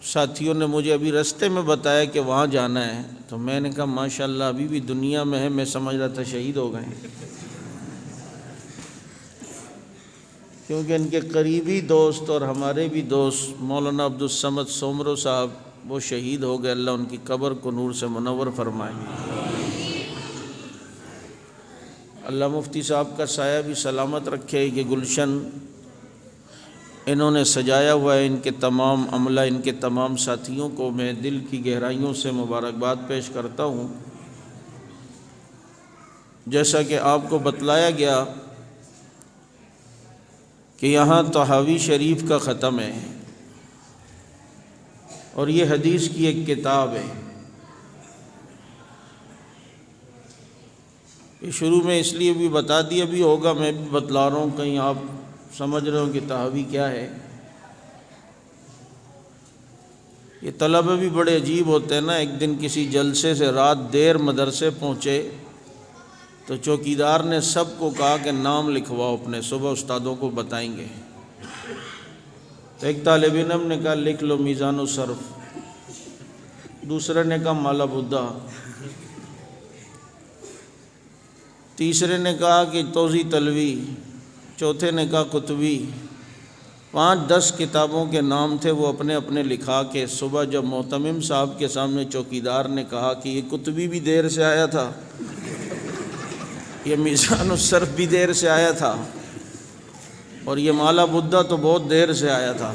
ساتھیوں نے مجھے ابھی رستے میں بتایا کہ وہاں جانا ہے، تو میں نے کہا ماشاءاللہ ابھی بھی دنیا میں ہے، میں سمجھ رہا تھا شہید ہو گئے، کیونکہ ان کے قریبی دوست اور ہمارے بھی دوست مولانا عبدالصمد سومرو صاحب وہ شہید ہو گئے، اللہ ان کی قبر کو نور سے منور فرمائے۔ اللہ مفتی صاحب کا سایہ بھی سلامت رکھے، یہ گلشن انہوں نے سجایا ہوا ہے، ان کے تمام عملہ، ان کے تمام ساتھیوں کو میں دل کی گہرائیوں سے مبارکباد پیش کرتا ہوں۔ جیسا کہ آپ کو بتلایا گیا کہ یہاں طحاوی شریف کا ختم ہے، اور یہ حدیث کی ایک کتاب ہے۔ یہ شروع میں اس لیے بھی بتا دیا بھی ہوگا، میں بھی بتلا رہا ہوں، کہیں آپ سمجھ رہے ہو کہ طحاوی کیا ہے۔ یہ طلبہ بھی بڑے عجیب ہوتے ہیں نا، ایک دن کسی جلسے سے رات دیر مدرسے پہنچے تو چوکیدار نے سب کو کہا کہ نام لکھواؤ اپنے، صبح استادوں کو بتائیں گے۔ تو ایک طالب علم نے کہا لکھ لو میزان الصرف، دوسرے نے کہا مالا بدھا، تیسرے نے کہا کہ توضیح تلوی، چوتھے نے کہا قطبی، 5-10 کتابوں کے نام تھے، وہ اپنے اپنے لکھا کے صبح جب معتمم صاحب کے سامنے چوکیدار نے کہا کہ یہ قطبی بھی دیر سے آیا تھا، یہ میزان الصرف بھی دیر سے آیا تھا، اور یہ مالا بدھا تو بہت دیر سے آیا تھا،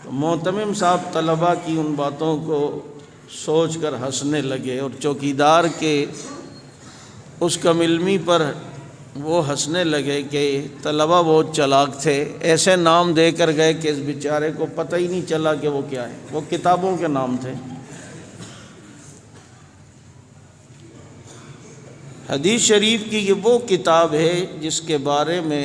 تو معتمم صاحب طلبہ کی ان باتوں کو سوچ کر ہنسنے لگے، اور چوکیدار کے اس کم علمی پر وہ ہنسنے لگے کہ طلبہ بہت چالاک تھے، ایسے نام دے کر گئے کہ اس بیچارے کو پتہ ہی نہیں چلا کہ وہ کیا ہے، وہ کتابوں کے نام تھے۔ حدیث شریف کی یہ وہ کتاب ہے جس کے بارے میں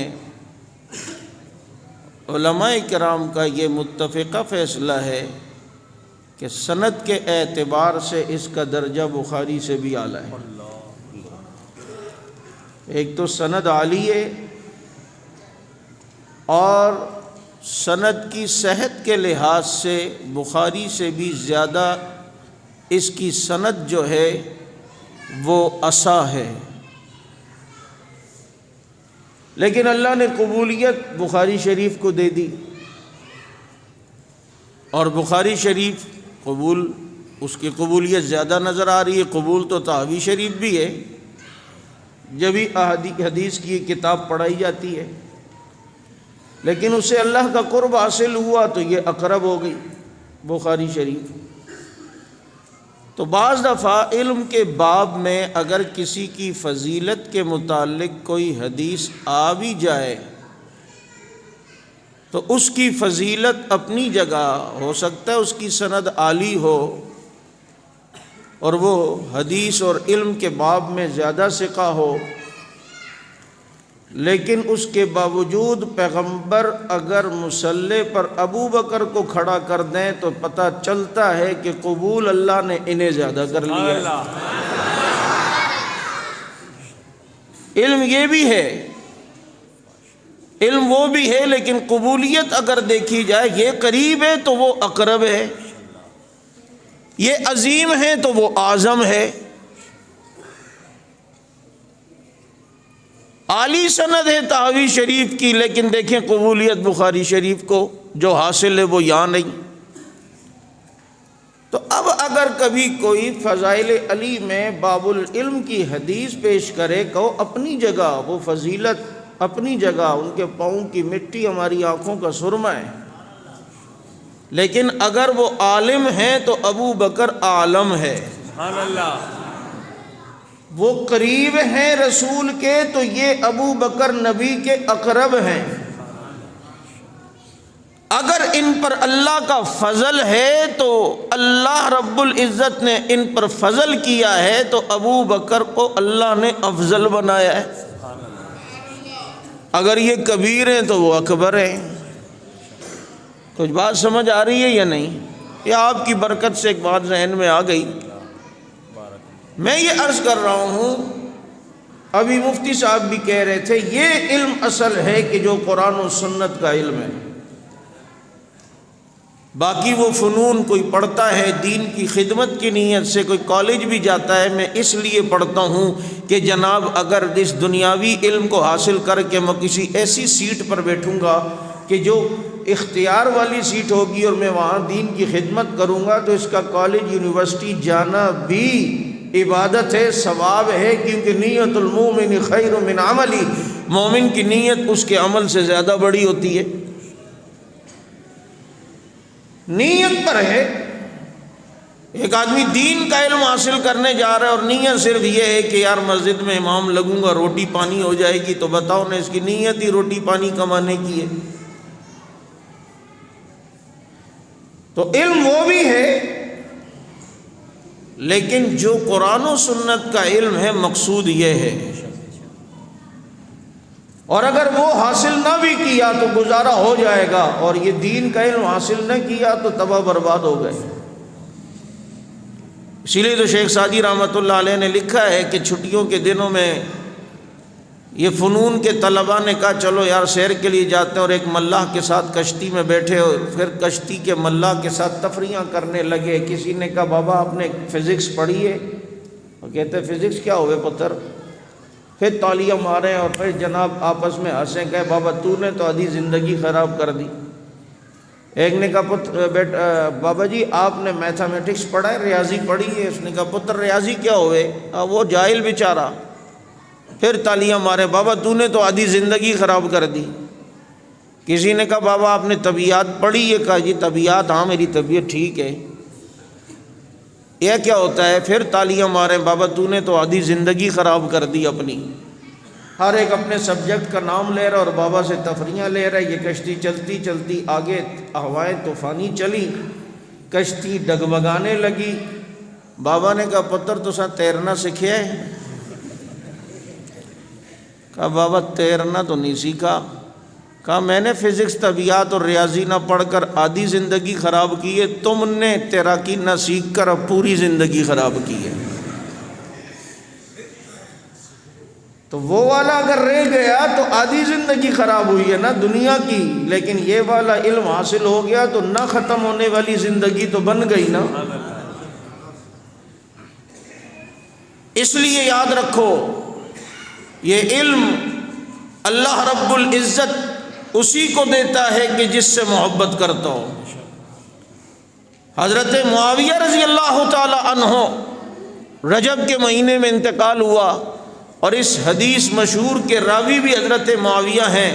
علماء کرام کا یہ متفقہ فیصلہ ہے کہ سند کے اعتبار سے اس کا درجہ بخاری سے بھی اعلیٰ ہے۔ ایک تو سند عالی ہے، اور سند کی صحت کے لحاظ سے بخاری سے بھی زیادہ اس کی سند جو ہے وہ اصح ہے، لیکن اللہ نے قبولیت بخاری شریف کو دے دی، اور بخاری شریف قبول، اس کی قبولیت زیادہ نظر آ رہی ہے، قبول تو طحاوی شریف بھی ہے، جب ہی حدیث کی یہ کتاب پڑھائی جاتی ہے، لیکن اس سے اللہ کا قرب حاصل ہوا تو یہ اقرب ہو گئی بخاری شریف۔ تو بعض دفعہ علم کے باب میں اگر کسی کی فضیلت کے متعلق کوئی حدیث آ بھی جائے تو اس کی فضیلت اپنی جگہ ہو سکتا ہے، اس کی سند عالی ہو اور وہ حدیث اور علم کے باب میں زیادہ ثقہ ہو، لیکن اس کے باوجود پیغمبر اگر مصلی پر ابو بکر کو کھڑا کر دیں تو پتہ چلتا ہے کہ قبول اللہ نے انہیں زیادہ کر لیا۔ علم یہ بھی ہے، علم وہ بھی ہے، لیکن قبولیت اگر دیکھی جائے یہ قریب ہے تو وہ اقرب ہے، یہ عظیم ہے تو وہ اعظم ہے۔ عالی سند ہے طحاوی شریف کی، لیکن دیکھیں قبولیت بخاری شریف کو جو حاصل ہے وہ یہاں نہیں۔ تو اب اگر کبھی کوئی فضائل علی میں باب العلم کی حدیث پیش کرے، کہو اپنی جگہ وہ فضیلت، اپنی جگہ ان کے پاؤں کی مٹی ہماری آنکھوں کا سرمہ ہے، لیکن اگر وہ عالم ہیں تو ابو بکر عالم ہے، سبحان اللہ، وہ قریب ہیں رسول کے تو یہ ابو بکر نبی کے اقرب ہیں۔ اگر ان پر اللہ کا فضل ہے تو اللہ رب العزت نے ان پر فضل کیا ہے تو ابو بکر کو اللہ نے افضل بنایا ہے، اگر یہ کبیر ہیں تو وہ اکبر ہیں۔ کچھ بات سمجھ آ رہی ہے یا نہیں؟ یا آپ کی برکت سے ایک بات ذہن میں آ گئی؟ میں یہ عرض کر رہا ہوں، ابھی مفتی صاحب بھی کہہ رہے تھے یہ علم اصل ہے کہ جو قرآن و سنت کا علم ہے، باقی وہ فنون کوئی پڑھتا ہے دین کی خدمت کی نیت سے، کوئی کالج بھی جاتا ہے، میں اس لیے پڑھتا ہوں کہ جناب اگر اس دنیاوی علم کو حاصل کر کے میں کسی ایسی سیٹ پر بیٹھوں گا کہ جو اختیار والی سیٹ ہوگی اور میں وہاں دین کی خدمت کروں گا، تو اس کا کالج یونیورسٹی جانا بھی عبادت ہے، ثواب ہے، کیونکہ نیت المومن خیر من عملی، مومن کی نیت اس کے عمل سے زیادہ بڑی ہوتی ہے۔ نیت پر ہے۔ ایک آدمی دین کا علم حاصل کرنے جا رہا ہے اور نیت صرف یہ ہے کہ یار مسجد میں امام لگوں گا، روٹی پانی ہو جائے گی، تو بتاؤ نا، اس کی نیت ہی روٹی پانی کمانے کی ہے۔ تو علم وہ بھی ہے، لیکن جو قرآن و سنت کا علم ہے مقصود یہ ہے، اور اگر وہ حاصل نہ بھی کیا تو گزارا ہو جائے گا، اور یہ دین کا علم حاصل نہ کیا تو تباہ برباد ہو گئے۔ اسی لیے تو شیخ سعدی رحمۃ اللہ علیہ نے لکھا ہے کہ چھٹیوں کے دنوں میں یہ فنون کے طلباء نے کہا چلو یار سیر کے لیے جاتے ہیں، اور ایک ملاح کے ساتھ کشتی میں بیٹھے، اور پھر کشتی کے ملاح کے ساتھ تفریحاں کرنے لگے۔ کسی نے کہا بابا آپ نے فزکس پڑھی ہے؟ وہ کہتے فزکس کیا ہوئے پتر؟ پھر تالیاں ماریں اور پھر جناب آپس میں ہنسیں، کہے بابا تو نے تو آدھی زندگی خراب کر دی۔ ایک نے کہا بیٹا بابا جی آپ نے میتھمیٹکس پڑھا ہے، ریاضی پڑھی ہے؟ اس نے کہا پتر ریاضی کیا ہوئے؟ وہ جاہل بیچارہ۔ پھر تالیاں مارے، بابا تو نے تو آدھی زندگی خراب کر دی۔ کسی نے کہا بابا آپ نے طبیعت پڑھی ہے؟ کہا جی طبیعت، ہاں میری طبیعت ٹھیک ہے۔ یہ کیا ہوتا ہے؟ پھر تالیاں مارے، بابا تو نے تو آدھی زندگی خراب کر دی اپنی۔ ہر ایک اپنے سبجیکٹ کا نام لے رہا اور بابا سے تفریحاں لے رہا ہے۔ یہ کشتی چلتی چلتی آگے ہوائیں طوفانی چلی، کشتی ڈگمگانے لگی۔ بابا نے کہا پتر تو سا تیرنا سیکھے ہے؟ کہا بابا تیرنا تو نہیں سیکھا۔ کہا میں نے فزکس طبیعت اور ریاضی نہ پڑھ کر آدھی زندگی خراب کی ہے، تم نے تیراکی نہ سیکھ کر اب پوری زندگی خراب کی ہے۔ تو وہ والا اگر رہ گیا تو آدھی زندگی خراب ہوئی ہے نا دنیا کی، لیکن یہ والا علم حاصل ہو گیا تو نہ ختم ہونے والی زندگی تو بن گئی نا۔ اس لیے یاد رکھو یہ علم اللہ رب العزت اسی کو دیتا ہے کہ جس سے محبت کرتا ہو۔ حضرت معاویہ رضی اللہ تعالی عنہ رجب کے مہینے میں انتقال ہوا، اور اس حدیث مشہور کے راوی بھی حضرت معاویہ ہیں۔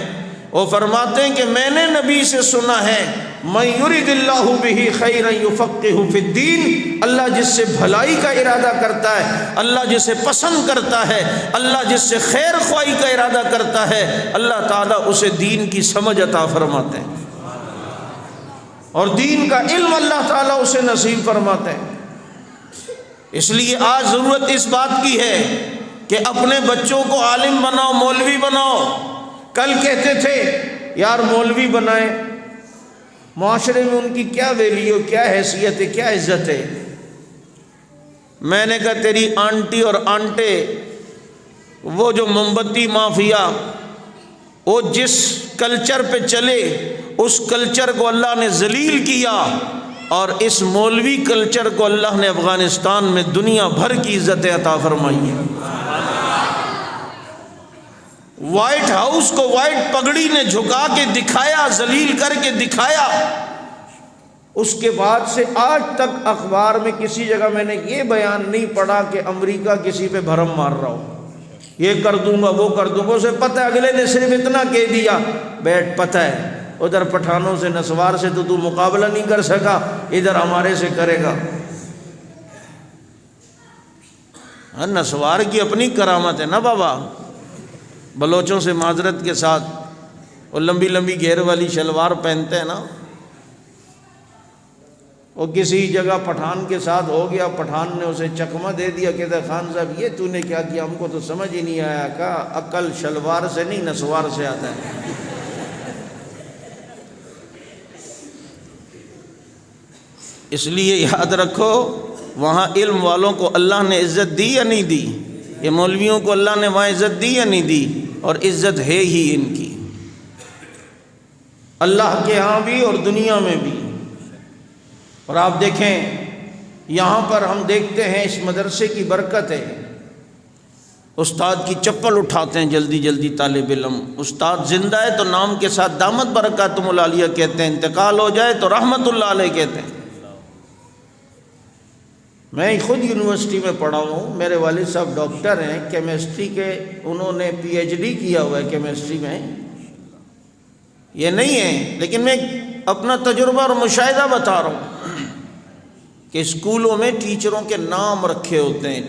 وہ فرماتے ہیں کہ میں نے نبی سے سنا ہے من یرد اللہ بہ خیرا یفقہہ فی الدین، اللہ جس سے بھلائی کا ارادہ کرتا ہے، اللہ جسے پسند کرتا ہے، اللہ جس سے خیر خواہی کا ارادہ کرتا ہے، اللہ تعالیٰ اسے دین کی سمجھ عطا فرماتے ہیں، اور دین کا علم اللہ تعالیٰ اسے نصیب فرماتے ہیں۔ اس لیے آج ضرورت اس بات کی ہے کہ اپنے بچوں کو عالم بناؤ، مولوی بناؤ۔ کل کہتے تھے یار مولوی بنائیں، معاشرے میں ان کی کیا ویلیو، کیا حیثیت ہے، کیا عزت ہے؟ میں نے کہا تیری آنٹی اور آنٹے، وہ جو موم بتی مافیا، وہ جس کلچر پہ چلے اس کلچر کو اللہ نے ذلیل کیا، اور اس مولوی کلچر کو اللہ نے افغانستان میں دنیا بھر کی عزت عطا فرمائی ہے۔ وائٹ ہاؤس کو وائٹ پگڑی نے جھکا کے دکھایا، ذلیل کر کے دکھایا۔ اس کے بعد سے آج تک اخبار میں کسی جگہ میں نے یہ بیان نہیں پڑھا کہ امریکہ کسی پہ بھرم مار رہا ہو، یہ کر دوں گا وہ کر دوں گا۔ اسے پتہ ہے، اگلے نے صرف اتنا کہہ دیا بیٹھ، پتہ ہے ادھر پٹھانوں سے نسوار سے تو مقابلہ نہیں کر سکا، ادھر ہمارے سے کرے گا۔ نسوار کی اپنی کرامت ہے نا بابا، بلوچوں سے معذرت کے ساتھ وہ لمبی لمبی گھیر والی شلوار پہنتے ہیں نا، وہ کسی جگہ پٹھان کے ساتھ ہو گیا، پٹھان نے اسے چکمہ دے دیا، کہتا خان صاحب یہ تو نے کیا کیا، ہم کو تو سمجھ ہی نہیں آیا۔ کہا عقل شلوار سے نہیں نسوار سے آتا ہے۔ اس لیے یاد رکھو وہاں علم والوں کو اللہ نے عزت دی یا نہیں دی؟ یہ مولویوں کو اللہ نے وہاں عزت دی یا نہیں دی؟ اور عزت ہے ہی ان کی، اللہ کے ہاں بھی اور دنیا میں بھی۔ اور آپ دیکھیں یہاں پر ہم دیکھتے ہیں اس مدرسے کی برکت ہے، استاد کی چپل اٹھاتے ہیں جلدی جلدی طالب علم، استاد زندہ ہے تو نام کے ساتھ دامت برکاتم العالیہ کہتے ہیں، انتقال ہو جائے تو رحمت اللہ علیہ کہتے ہیں۔ میں خود یونیورسٹی میں پڑھا ہوں، میرے والد صاحب ڈاکٹر ہیں کیمسٹری کے، انہوں نے پی ایچ ڈی کیا ہوا ہے کیمسٹری میں، یہ نہیں ہے، لیکن میں اپنا تجربہ اور مشاہدہ بتا رہا ہوں کہ اسکولوں میں ٹیچروں کے نام رکھے ہوتے ہیں،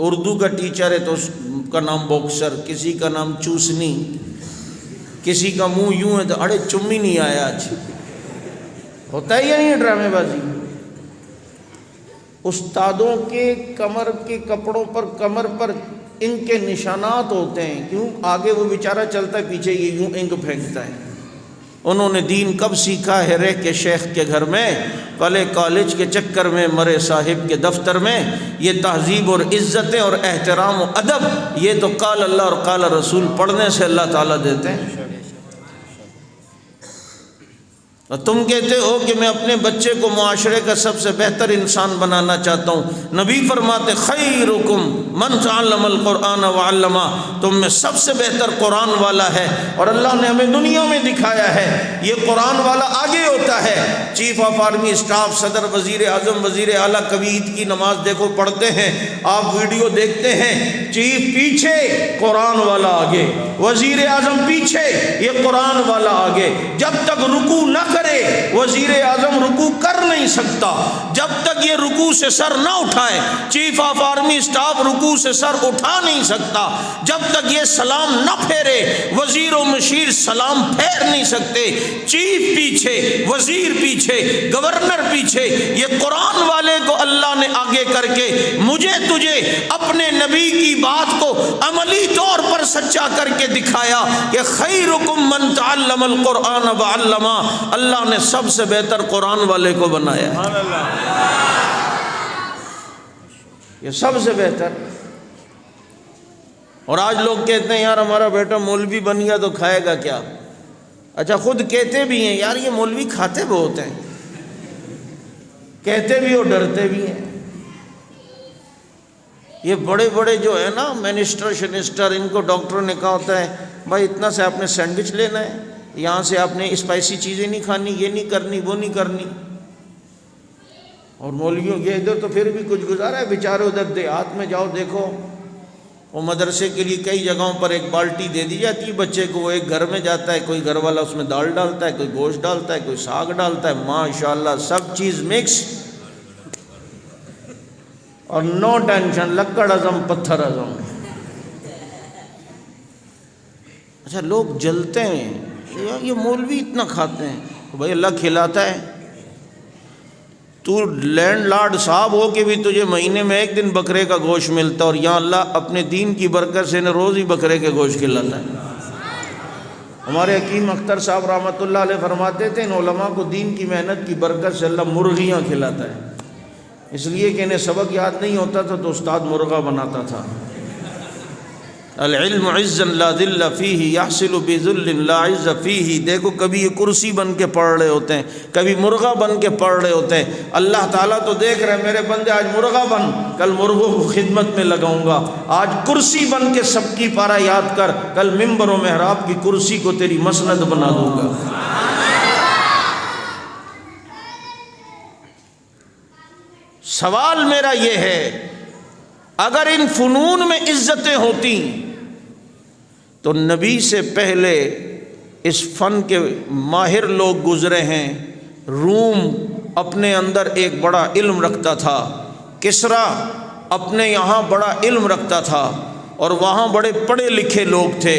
اردو کا ٹیچر ہے تو اس کا نام باکسر، کسی کا نام چوسنی، کسی کا منہ یوں ہے تو اڑے چمی نہیں آیا آج، ہوتا ہے یا نہیں ڈرامے بازی؟ استادوں کے کمر کے کپڑوں پر، کمر پر ان کے نشانات ہوتے ہیں، کیوں؟ آگے وہ بیچارہ چلتا ہے، پیچھے یہ یوں انک پھینکتا ہے۔ انہوں نے دین کب سیکھا ہے؟ رہ کے شیخ کے گھر میں، پلے کالج کے چکر میں، مرے صاحب کے دفتر میں۔ یہ تہذیب اور عزتیں اور احترام و ادب، یہ تو قال اللہ اور قال رسول پڑھنے سے اللہ تعالیٰ دیتے ہیں۔ اور تم کہتے ہو کہ میں اپنے بچے کو معاشرے کا سب سے بہتر انسان بنانا چاہتا ہوں، نبی فرماتے خیرکم من تعلم القرآن وعلمہ، تم میں سب سے بہتر قرآن والا ہے، اور اللہ نے ہمیں دنیا میں دکھایا ہے یہ قرآن والا آگے ہوتا ہے۔ چیف آف آرمی اسٹاف، صدر، وزیر اعظم، وزیر اعلیٰ کبھی عید کی نماز دیکھو پڑھتے ہیں، آپ ویڈیو دیکھتے ہیں، چیف پیچھے قرآن والا آگے، وزیر اعظم پیچھے یہ قرآن والا آگے۔ جب تک رکوع نہ کرے وزیر اعظم رکوع کر نہیں سکتا، جب تک یہ رکوع سے سر نہ اٹھائے چیف آف آرمی اسٹاف رکوع سے سر اٹھا نہیں سکتا، جب تک یہ سلام نہ پھیرے وزیر و مشیر سلام پھیر نہیں سکتے۔ چیف پیچھے، وزیر پیچھے، گورنر پیچھے، یہ قرآن والے کو اللہ نے آگے کر کے مجھے تجھے اپنے نبی کی بات کو عملی طور پر سچا کر کے دکھایا کہ خیرکم من تعلم القرآن وعلمہ، اللہ نے سب سے بہتر قرآن والے کو بنایا ہے، یہ سب سے بہتر۔ اور آج لوگ کہتے ہیں یار ہمارا بیٹا مولوی بن گیا تو کھائے گا کیا؟ اچھا خود کہتے بھی ہیں یار یہ مولوی کھاتے بہت ہیں، کہتے بھی اور ڈرتے بھی ہیں۔ یہ بڑے بڑے جو ہے نا منسٹر شنسٹر، ان کو ڈاکٹروں نے کہا ہوتا ہے بھائی اتنا سے آپ نے سینڈوچ لینا ہے، یہاں سے آپ نے اسپائسی چیزیں نہیں کھانی، یہ نہیں کرنی، وہ نہیں کرنی، اور مولویوں کے ادھر تو پھر بھی کچھ گزارا ہے بیچارے، ادھر دیہات میں جاؤ دیکھو، وہ مدرسے کے لیے کئی جگہوں پر ایک بالٹی دے دی جاتی ہے بچے کو، وہ ایک گھر میں جاتا ہے، کوئی گھر والا اس میں دال ڈالتا ہے، کوئی گوشت ڈالتا ہے، کوئی ساگ ڈالتا ہے، ماشاءاللہ سب چیز مکس، اور نو ٹینشن، لکڑ ہضم پتھر ہضم۔ اچھا لوگ جلتے ہیں یہ مولوی اتنا کھاتے ہیں، بھائی اللہ کھلاتا ہے، تو لینڈ لارڈ صاحب ہو کہ بھی تجھے مہینے میں ایک دن بکرے کا گوشت ملتا، اور یہاں اللہ اپنے دین کی برکت سے روز ہی بکرے کے گوشت کھلاتا ہے۔ ہمارے حکیم اختر صاحب رحمۃ اللہ علیہ فرماتے تھے ان علماء کو دین کی محنت کی برکت سے اللہ مرغیاں کھلاتا ہے، اس لیے کہ انہیں سبق یاد نہیں ہوتا تھا تو استاد مرغا بناتا تھا۔ العلم عز لا ذل فیہ یحصل بذل لا عز فیہ۔ دیکھو کبھی یہ کرسی بن کے پڑھ رہے ہوتے ہیں، کبھی مرغا بن کے پڑھ رہے ہوتے ہیں، اللہ تعالیٰ تو دیکھ رہے ہیں میرے بندے آج مرغا بن، کل مرغوں کو خدمت میں لگاؤں گا، آج کرسی بن کے سب کی پارہ یاد کر، کل ممبر و محراب کی کرسی کو تیری مسند بنا دوں گا۔ سوال میرا یہ ہے اگر ان فنون میں عزتیں ہوتی تو نبی سے پہلے اس فن کے ماہر لوگ گزرے ہیں۔ روم اپنے اندر ایک بڑا علم رکھتا تھا، کسریٰ اپنے یہاں بڑا علم رکھتا تھا، اور وہاں بڑے پڑھے لکھے لوگ تھے،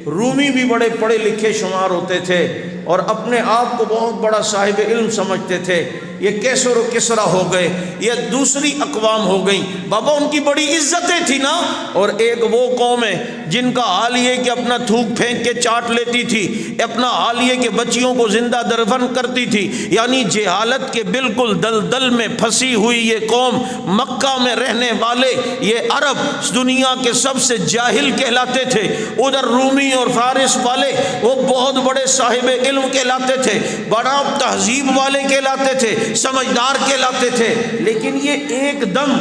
رومی بھی بڑے پڑھے لکھے شمار ہوتے تھے اور اپنے آپ کو بہت بڑا صاحب علم سمجھتے تھے۔ یہ کیسر و کسریٰ ہو گئے، یہ دوسری اقوام ہو گئیں، بابا ان کی بڑی عزتیں تھی نا۔ اور ایک وہ قوم ہے جن کا حال یہ کہ اپنا تھوک پھینک کے چاٹ لیتی تھی، اپنا حال یہ کہ بچیوں کو زندہ درفن کرتی تھی، یعنی جہالت کے بالکل دلدل میں پھنسی ہوئی یہ قوم، مکہ میں رہنے والے یہ عرب دنیا کے سب سے جاہل کہلاتے تھے۔ ادھر رومی اور فارس والے وہ بہت بڑے صاحب علم کہلاتے تھے، بڑا تہذیب والے کہلاتے تھے، سمجھدار کہلاتے تھے، لیکن یہ ایک دم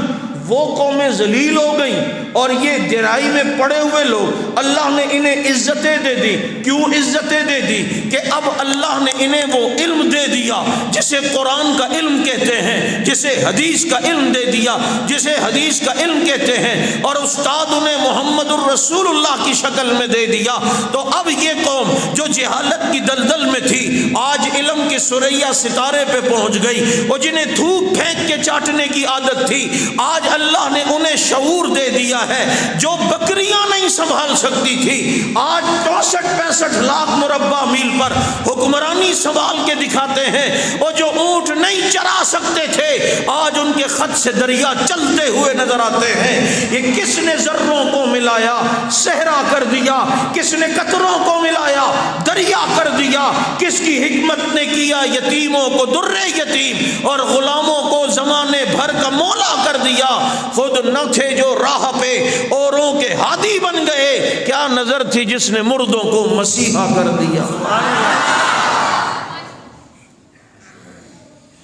وہ قومیں ذلیل ہو گئیں اور یہ درائی میں پڑے ہوئے لوگ اللہ نے انہیں عزتیں دے دی۔ کیوں عزتیں دے دی؟ کہ اب اللہ نے انہیں وہ علم دے دیا جسے قرآن کا علم کہتے ہیں، جسے حدیث کا علم دے دیا، جسے حدیث کا علم کہتے ہیں، اور استاد انہیں محمد الرسول اللہ کی شکل میں دے دیا۔ تو اب یہ قوم جو جہالت کی دلدل میں تھی آج علم کی ثریا ستارے پہ پہنچ گئی، اور جنہیں تھوک پھینک کے چاٹنے کی عادت تھی آج اللہ نے انہیں شعور دے دیا ہے۔ جو بکریاں نہیں سنبھال سکتی تھی آج 64-65 لاکھ مربع میل پر حکمرانی سنبھال کے دکھاتے ہیں، اور جو اونٹ نہیں چرا سکتے تھے آج ان کے خط سے دریا چلتے ہوئے نظر آتے ہیں۔ یہ کس نے ذروں کو ملایا صحرا کر دیا، کس نے قطروں کو ملایا دریا کر دیا، کس کی حکمت نے کیا یتیموں کو در یتیم اور غلاموں کو زمانے بھر کا مولا کر دیا۔ خود نہ تھے جو راہ پہ اوروں کے ہادی بن گئے، کیا نظر تھی جس نے مردوں کو مسیحا کر دیا۔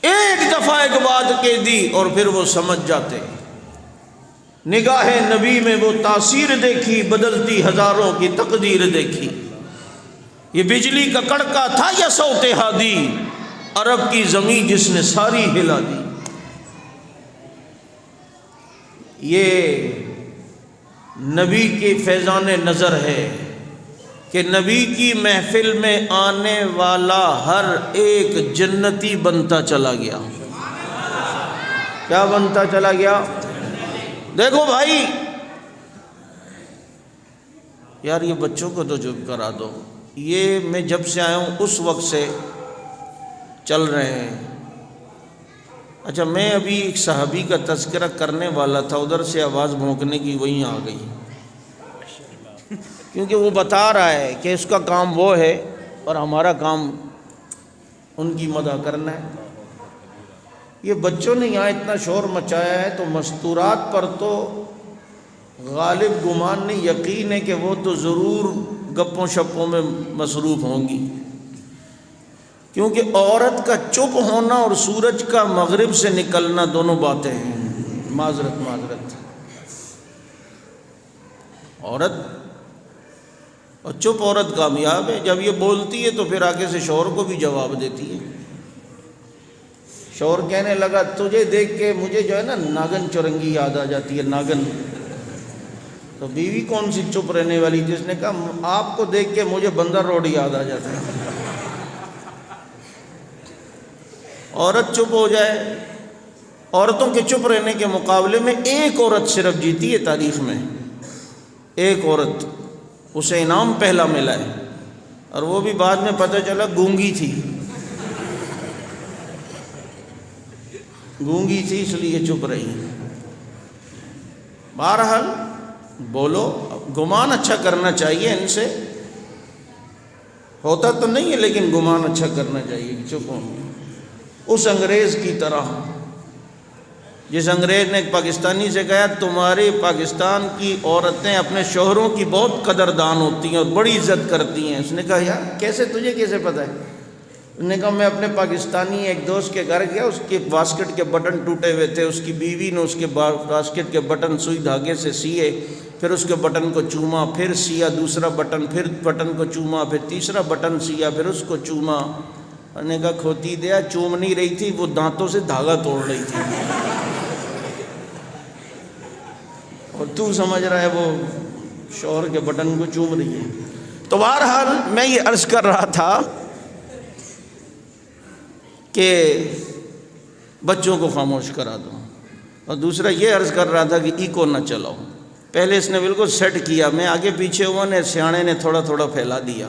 ایک دفعہ ایک بات کہہ دی اور پھر وہ سمجھ جاتے۔ نگاہ نبی میں وہ تاثیر دیکھی، بدلتی ہزاروں کی تقدیر دیکھی۔ یہ بجلی کا کڑکا تھا یا صوت ہادی، عرب کی زمین جس نے ساری ہلا دی۔ یہ نبی کی فیضان نظر ہے کہ نبی کی محفل میں آنے والا ہر ایک جنتی بنتا چلا گیا۔ کیا بنتا چلا گیا؟ دیکھو بھائی، یار یہ بچوں کو تو چپ کرا دو، یہ میں جب سے آیا ہوں اس وقت سے چل رہے ہیں۔ اچھا، میں ابھی ایک صحابی کا تذکرہ کرنے والا تھا، ادھر سے آواز بھونکنے کی وہیں آ گئی، کیونکہ وہ بتا رہا ہے کہ اس کا کام وہ ہے اور ہمارا کام ان کی مدح کرنا ہے۔ یہ بچوں نے یہاں اتنا شور مچایا ہے تو مستورات پر تو غالب گمان نہیں، یقین ہے کہ وہ تو ضرور گپوں شپوں میں مصروف ہوں گی، کیونکہ عورت کا چپ ہونا اور سورج کا مغرب سے نکلنا دونوں باتیں ہیں۔ معذرت عورت اور چپ عورت کامیاب ہے، جب یہ بولتی ہے تو پھر آگے سے شوہر کو بھی جواب دیتی ہے۔ شوہر کہنے لگا تجھے دیکھ کے مجھے جو ہے نا ناگن چورنگی یاد آ جاتی ہے، ناگن۔ تو بیوی کون سی چپ رہنے والی، جس نے کہا آپ کو دیکھ کے مجھے بندر روڈ یاد آ جاتا ہے۔ عورت چپ ہو جائے، عورتوں کے چپ رہنے کے مقابلے میں ایک عورت صرف جیتی ہے تاریخ میں، ایک عورت، اسے انعام پہلا ملا ہے، اور وہ بھی بعد میں پتہ چلا گونگی تھی، گونگی تھی اس لیے چپ رہی۔ بہرحال بولو، گمان اچھا کرنا چاہیے، ان سے ہوتا تو نہیں ہے لیکن گمان اچھا کرنا چاہیے کہ چپ ہوں۔ اس انگریز کی طرح جس انگریز نے ایک پاکستانی سے کہا تمہاری پاکستان کی عورتیں اپنے شوہروں کی بہت قدردان ہوتی ہیں اور بڑی عزت کرتی ہیں۔ اس نے کہا یار کیسے، تجھے کیسے پتہ ہے؟ اس نے کہا میں اپنے پاکستانی ایک دوست کے گھر گیا، اس کے باسکٹ کے بٹن ٹوٹے ہوئے تھے، اس کی بیوی نے اس کے باسکٹ کے بٹن سوئی دھاگے سے سیے، پھر اس کے بٹن کو چوما، پھر سیا دوسرا بٹن، پھر بٹن کو چوما، پھر تیسرا بٹن سیا، پھر اس کو چوما۔ انہوں نے کہا کھوتی دیا، چوم نہیں رہی تھی، وہ دانتوں سے دھاگا توڑ رہی تھی، اور تو سمجھ رہا ہے وہ شوہر کے بٹن کو چوم رہی ہے۔ تو بہرحال میں یہ عرض کر رہا تھا کہ بچوں کو خاموش کرا دو، اور دوسرا یہ عرض کر رہا تھا کہ ایکو نہ چلاؤ۔ پہلے اس نے بالکل سیٹ کیا، میں آگے پیچھے ہوا نے سیانے نے تھوڑا تھوڑا پھیلا دیا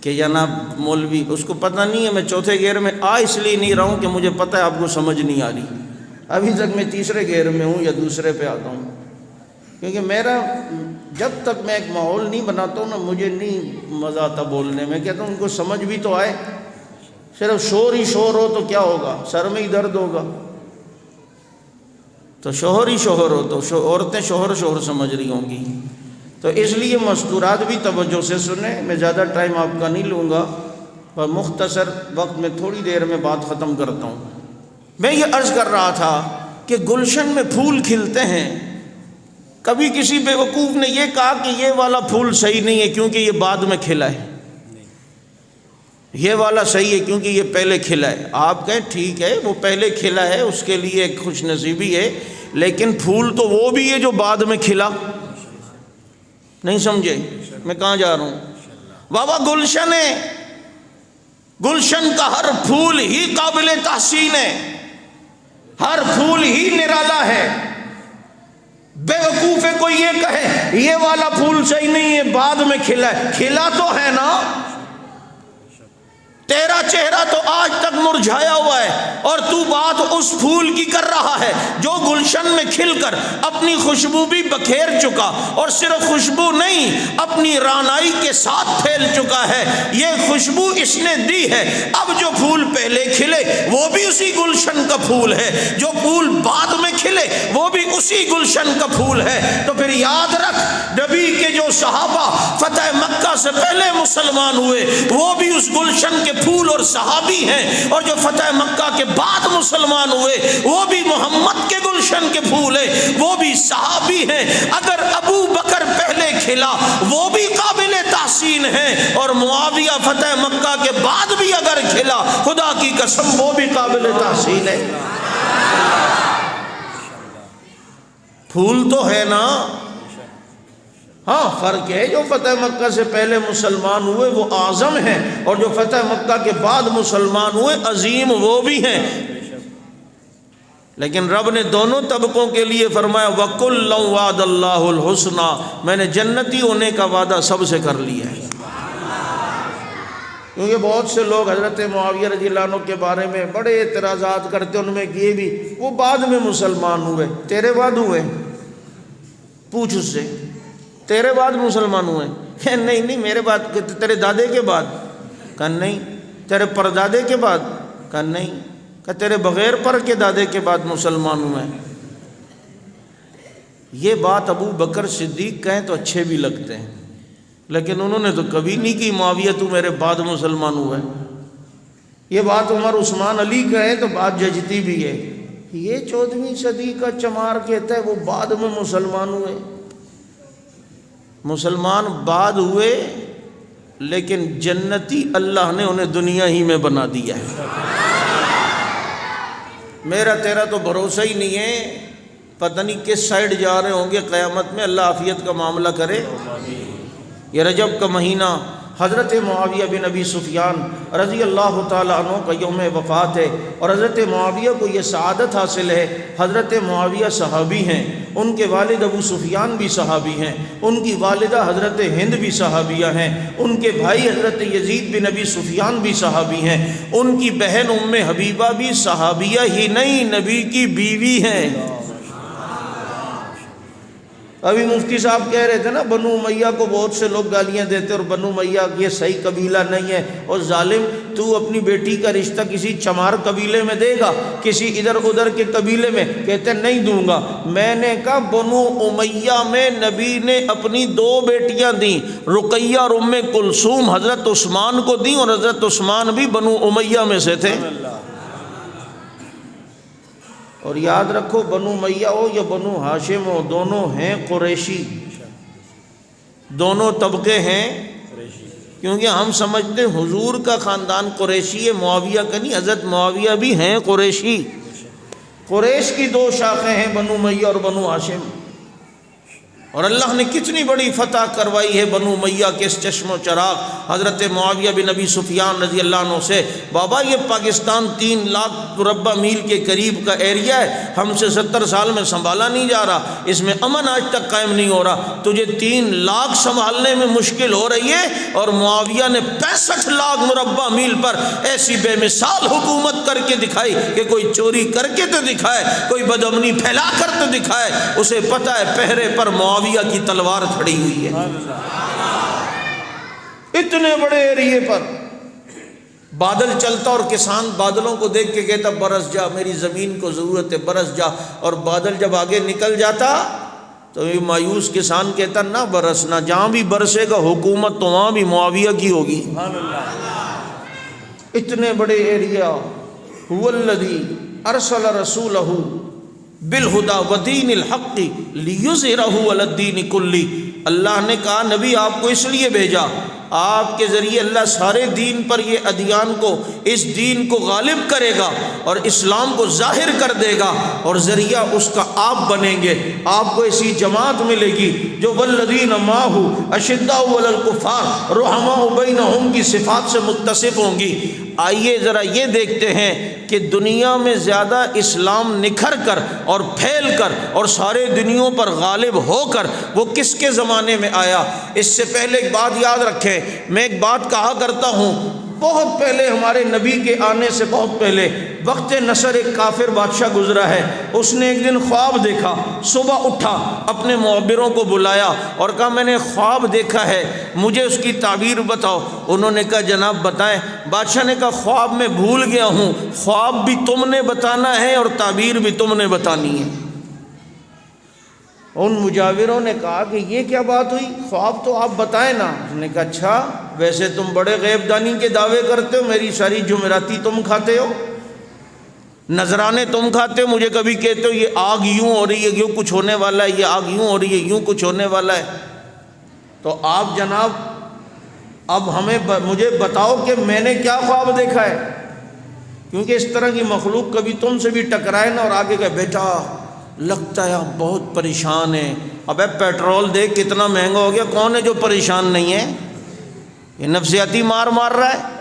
کہ جناب مولوی، اس کو پتہ نہیں ہے میں چوتھے گیئر میں آ اس لیے نہیں رہا ہوں کہ مجھے پتہ ہے آپ کو سمجھ نہیں آ رہی، ابھی تک میں تیسرے گیئر میں ہوں یا دوسرے پہ آتا ہوں، کیونکہ میرا جب تک میں ایک ماحول نہیں بناتا ہوں نا مجھے نہیں مزہ آتا بولنے میں، کہتا ہوں ان کو سمجھ بھی تو آئے، صرف شور ہی شور ہو تو کیا ہوگا، سر میں ہی درد ہوگا، تو شوہر ہی شوہر ہو تو عورتیں شوہر شوہر سمجھ رہی ہوں گی۔ تو اس لیے مستورات بھی توجہ سے سنیں، میں زیادہ ٹائم آپ کا نہیں لوں گا، اور مختصر وقت میں تھوڑی دیر میں بات ختم کرتا ہوں۔ میں یہ عرض کر رہا تھا کہ گلشن میں پھول کھلتے ہیں، کبھی کسی بیوقوف نے یہ کہا کہ یہ والا پھول صحیح نہیں ہے کیونکہ یہ بعد میں کھلا ہے، یہ والا صحیح ہے کیونکہ یہ پہلے کھلا ہے. آپ کہیں ٹھیک ہے، وہ پہلے کھلا ہے اس کے لیے ایک خوش نصیبی ہے، لیکن پھول تو وہ بھی ہے جو بعد میں کھلا. نہیں سمجھے میں کہاں جا رہا ہوں؟ بابا گلشن ہے، گلشن کا ہر پھول ہی قابل تحسین ہے، ہر پھول ہی نرالا ہے. بیوقوف ہے کوئی یہ کہے یہ والا پھول صحیح نہیں ہے بعد میں کھلا ہے. کھلا تو ہے نا، تیرا چہرہ تو آج تک مرجھایا ہوا ہے اور تو بات اس پھول کی کر رہا ہے جو گلشن میں کھل کر اپنی خوشبو بھی بکھیر چکا، اور صرف خوشبو نہیں اپنی رانائی کے ساتھ پھیل چکا ہے. یہ خوشبو اس نے دی ہے. اب جو پھول پہلے کھلے وہ بھی اسی گلشن کا پھول ہے، جو پھول بعد میں کھلے وہ بھی اسی گلشن کا پھول ہے. تو پھر یاد رکھ، نبی کے جو صحابہ فتح مکہ سے پہلے مسلمان ہوئے وہ بھی اس گلشن کے پھول اور صحابی ہیں، اور جو فتح مکہ کے بعد مسلمان ہوئے وہ بھی محمد کے گلشن کے پھول ہیں، وہ بھی صحابی ہیں. اگر ابو بکر پہلے کھلا وہ بھی قابل تحسین ہیں، اور معاویہ فتح مکہ کے بعد بھی اگر کھلا خدا کی قسم وہ بھی قابل تحسین ہے. پھول تو ہے نا. ہاں فرق ہے، جو فتح مکہ سے پہلے مسلمان ہوئے وہ اعظم ہیں، اور جو فتح مکہ کے بعد مسلمان ہوئے عظیم وہ بھی ہیں. لیکن رب نے دونوں طبقوں کے لیے فرمایا وَكُلًّا وَعَدَ اللَّهُ الْحُسْنَى، میں نے جنتی ہونے کا وعدہ سب سے کر لیا ہے. کیونکہ بہت سے لوگ حضرت معاویہ رضی اللہ عنہ کے بارے میں بڑے اعتراضات کرتے، ان میں یہ بھی وہ بعد میں مسلمان ہوئے. تیرے بعد ہوئے؟ پوچھ اس سے، تیرے بعد مسلمان ہوئے؟ کہ نہیں میرے بعد. تیرے دادے کے بعد؟ کہ نہیں. تیرے پردادے کے بعد؟ کہ نہیں. کہ تیرے بغیر پر کے دادے کے بعد مسلمان ہوئے. یہ بات ابو بکر صدیق کہیں تو اچھے بھی لگتے ہیں، لیکن انہوں نے تو کبھی نہیں کی معاویہ تو میرے بعد مسلمان ہوئے. یہ بات عمر عثمان علی کہیں تو بات ججتی بھی ہے. یہ 14ویں صدی کا چمار کہتا ہے وہ بعد میں مسلمان ہوئے. مسلمان بعد ہوئے لیکن جنتی اللہ نے انہیں دنیا ہی میں بنا دیا ہے. میرا تیرا تو بھروسہ ہی نہیں ہے، پتہ نہیں کس سائڈ جا رہے ہوں گے قیامت میں. اللہ عافیت کا معاملہ کرے. یہ رجب کا مہینہ حضرت معاویہ بن ابی سفیان رضی اللہ تعالیٰ عنہ کا یوم وفات ہے، اور حضرت معاویہ کو یہ سعادت حاصل ہے. حضرت معاویہ صحابی ہیں، ان کے والد ابو سفیان بھی صحابی ہیں، ان کی والدہ حضرت ہند بھی صحابیہ ہیں، ان کے بھائی حضرت یزید بن ابی سفیان بھی صحابی ہیں، ان کی بہن ام حبیبہ بھی صحابیہ ہی نہیں نبی کی بیوی ہیں. ابھی مفتی صاحب کہہ رہے تھے نا بنو امیہ کو بہت سے لوگ گالیاں دیتے اور بنو امیہ یہ صحیح قبیلہ نہیں ہے، اور ظالم تو اپنی بیٹی کا رشتہ کسی چمار قبیلے میں دے گا، کسی ادھر ادھر کے قبیلے میں؟ کہتے نہیں دوں گا. میں نے کہا بنو امیہ میں نبی نے اپنی 2 بیٹیاں دیں، رقیہ اور ام کلثوم، حضرت عثمان کو دیں، اور حضرت عثمان بھی بنو امیہ میں سے تھے. اور یاد رکھو بنو امیہ ہو یا بنو ہاشم ہو دونوں ہیں قریشی، دونوں طبقے ہیں. کیونکہ ہم سمجھتے ہیں حضور کا خاندان قریشی ہے، معاویہ کا نہیں. حضرت معاویہ بھی ہیں قریشی. قریش کی 2 شاخیں ہیں، بنو امیہ اور بنو ہاشم. اور اللہ نے کتنی بڑی فتح کروائی ہے بنو امیہ کے اس چشم و چراغ حضرت معاویہ بن ابی سفیان رضی اللہ عنہ سے. بابا یہ پاکستان 3 لاکھ مربع میل کے قریب کا ایریا ہے، ہم سے 70 سال میں سنبھالا نہیں جا رہا، اس میں امن آج تک قائم نہیں ہو رہا. تجھے 3 لاکھ سنبھالنے میں مشکل ہو رہی ہے، اور معاویہ نے 65 لاکھ مربع میل پر ایسی بے مثال حکومت کر کے دکھائی کہ کوئی چوری کر کے تو دکھائے، کوئی بدامنی پھیلا کر تو دکھائے. اسے پتہ ہے پہرے پر معاویہ کی تلوار کھڑی ہوئی ہے. اتنے بڑے ایریے پر بادل چلتا اور کسان بادلوں کو دیکھ کے کہتا برس جا، میری زمین کو ضرورت ہے، برس جا. اور بادل جب آگے نکل جاتا تو یہ مایوس کسان کہتا نہ برسنا، جہاں بھی برسے گا حکومت تو وہاں بھی معاویہ کی ہوگی. اتنے بڑے ایریا. هو الذی ارسل رسولہ بالہدی ودین الحق لیظہرہ علی الدین کلہ، اللہ نے کہا نبی آپ کو اس لیے بھیجا، آپ کے ذریعے اللہ سارے دین پر یہ ادیان کو، اس دین کو غالب کرے گا اور اسلام کو ظاہر کر دے گا، اور ذریعہ اس کا آپ بنیں گے۔ آپ کو ایسی جماعت ملے گی جو والذین معہ اشداء علی الکفار رحماء بینہم کی صفات سے متصف ہوں گی۔ آئیے ذرا یہ دیکھتے ہیں کہ دنیا میں زیادہ اسلام نکھر کر اور پھیل کر اور سارے دنیوں پر غالب ہو کر وہ کس کے زمانے میں آیا۔ اس سے پہلے ایک بات یاد رکھیں، میں ایک بات کہا کرتا ہوں، بہت پہلے ہمارے نبی کے آنے سے بہت پہلے وقت نصر ایک کافر بادشاہ گزرا ہے، اس نے ایک دن خواب دیکھا، صبح اٹھا، اپنے معبروں کو بلایا اور کہا میں نے خواب دیکھا ہے، مجھے اس کی تعبیر بتاؤ۔ انہوں نے کہا جناب بتائیں۔ بادشاہ نے کہا خواب میں بھول گیا ہوں، خواب بھی تم نے بتانا ہے اور تعبیر بھی تم نے بتانی ہے۔ ان مجاوروں نے کہا کہ یہ کیا بات ہوئی، خواب تو آپ بتائیں نا۔ اس نے کہا اچھا، ویسے تم بڑے غیب دانی کے دعوے کرتے ہو، میری ساری جمعراتی تم کھاتے ہو، نذرانے تم کھاتے ہو، مجھے کبھی کہتے ہو یہ آگ یوں ہو رہی ہے، یوں کچھ ہونے والا ہے، یہ آگ یوں ہو رہی ہے، یوں کچھ ہونے والا ہے، تو آپ جناب اب مجھے بتاؤ کہ میں نے کیا خواب دیکھا ہے، کیونکہ اس طرح کی مخلوق کبھی تم سے بھی ٹکرائے نا اور آگے کہ بیٹا لگتا ہے آپ بہت پریشان ہیں۔ ابے پیٹرول دیکھ کتنا مہنگا ہو گیا، کون ہے جو پریشان نہیں ہے؟ یہ نفسیاتی مار رہا ہے۔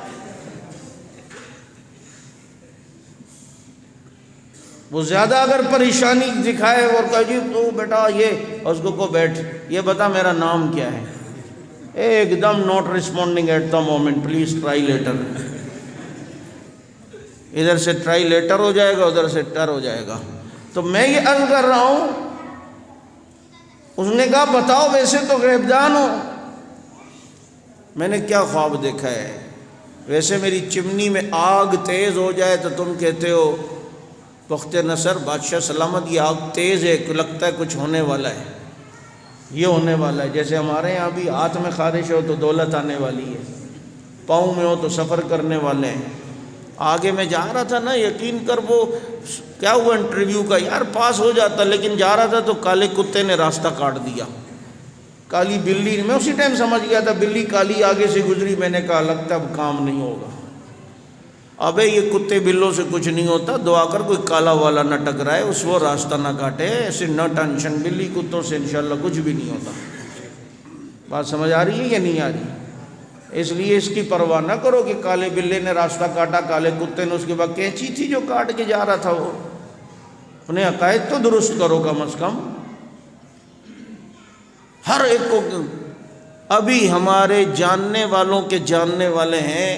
وہ زیادہ اگر پریشانی دکھائے اور کہا جی تو بیٹا یہ، اس کو بیٹھ، یہ بتا میرا نام کیا ہے، ایک دم not responding at the moment, please try later, ادھر سے ٹرائی لیٹر ہو جائے گا، ادھر سے ٹر ہو جائے گا۔ تو میں یہ عرض کر رہا ہوں، اس نے کہا بتاؤ ویسے تو غیب دان ہو، میں نے کیا خواب دیکھا ہے؟ ویسے میری چمنی میں آگ تیز ہو جائے تو تم کہتے ہو وقت نصر بادشاہ سلامت یہ آگ تیز ہے، لگتا ہے کچھ ہونے والا ہے، یہ ہونے والا ہے۔ جیسے ہمارے یہاں بھی ہاتھ میں خارش ہو تو دولت آنے والی ہے، پاؤں میں ہو تو سفر کرنے والے ہیں۔ آگے میں جا رہا تھا نا، یقین کر وہ کیا ہوا انٹرویو کا، یار پاس ہو جاتا، لیکن جا رہا تھا تو کالے کتے نے راستہ کاٹ دیا، کالی بلی، میں اسی ٹائم سمجھ گیا تھا بلی کالی آگے سے گزری، میں نے کہا لگتا اب کام نہیں ہوگا۔ ابے یہ کتے بلوں سے کچھ نہیں ہوتا، دعا کر کوئی کالا والا نہ ٹکرائے، اس وہ راستہ نہ کاٹے، ایسے نہ ٹینشن، بلی کتوں سے انشاءاللہ کچھ بھی نہیں ہوتا۔ بات سمجھ آ رہی ہے یا نہیں آ رہی؟ اس لیے اس کی پرواہ نہ کرو کہ کالے بلے نے راستہ کاٹا، کالے کتے نے، اس کے بعد کینچی تھی جو کاٹ کے جا رہا تھا، وہ اپنے عقائد تو درست کرو کم از کم۔ ہر ایک کو، ابھی ہمارے جاننے والوں کے جاننے والے ہیں،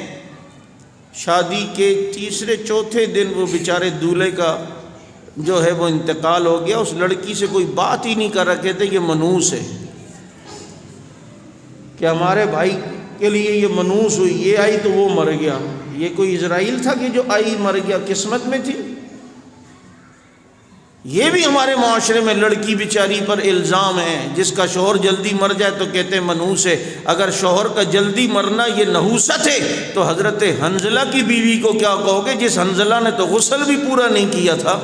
شادی کے تیسرے چوتھے دن وہ بیچارے دولہے کا جو ہے وہ انتقال ہو گیا، اس لڑکی سے کوئی بات ہی نہیں کر رہے تھے، یہ منحوس ہے، کہ ہمارے بھائی کے لیے یہ منحوس ہوئی، یہ آئی تو وہ مر گیا، یہ کوئی اسرائیل تھا کہ جو آئی مر گیا، قسمت میں تھی۔ یہ بھی ہمارے معاشرے میں لڑکی بیچاری پر الزام ہے، جس کا شوہر جلدی مر جائے تو کہتے ہیں منحوس ہے۔ اگر شوہر کا جلدی مرنا یہ نحوست ہے تو حضرت حنظلہ کی بیوی کو کیا کہو گے، جس حنظلہ نے تو غسل بھی پورا نہیں کیا تھا؟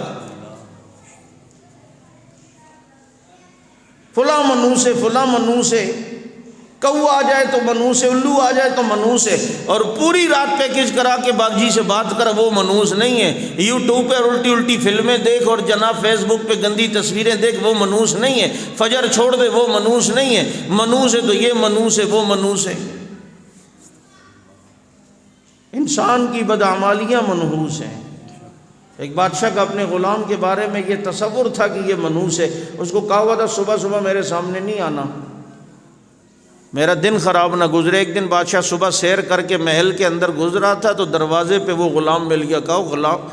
فلاں منحوس ہے، فلاں منحوس ہے، کوا آ جائے تو منحوس ہے، الو آ جائے تو منحوس ہے، اور پوری رات پیکج کرا کے باغجی سے بات کر وہ منحوس نہیں ہے۔ یوٹیوب پہ الٹی فلمیں دیکھ اور جناب فیس بک پہ گندی تصویریں دیکھ، وہ منحوس نہیں ہے۔ فجر چھوڑ دے، وہ منحوس نہیں ہے۔ منحوس ہے تو یہ منحوس ہے، وہ منحوس ہے۔ انسان کی بدعمالیاں منحوس ہیں۔ ایک بادشاہ کا اپنے غلام کے بارے میں یہ تصور تھا کہ یہ منحوس ہے، اس کو کہا ہوا تھا صبح میرے سامنے نہیں آنا، میرا دن خراب نہ گزرے۔ ایک دن بادشاہ صبح سیر کر کے محل کے اندر گزرا تھا تو دروازے پہ وہ غلام مل گیا، کہا غلام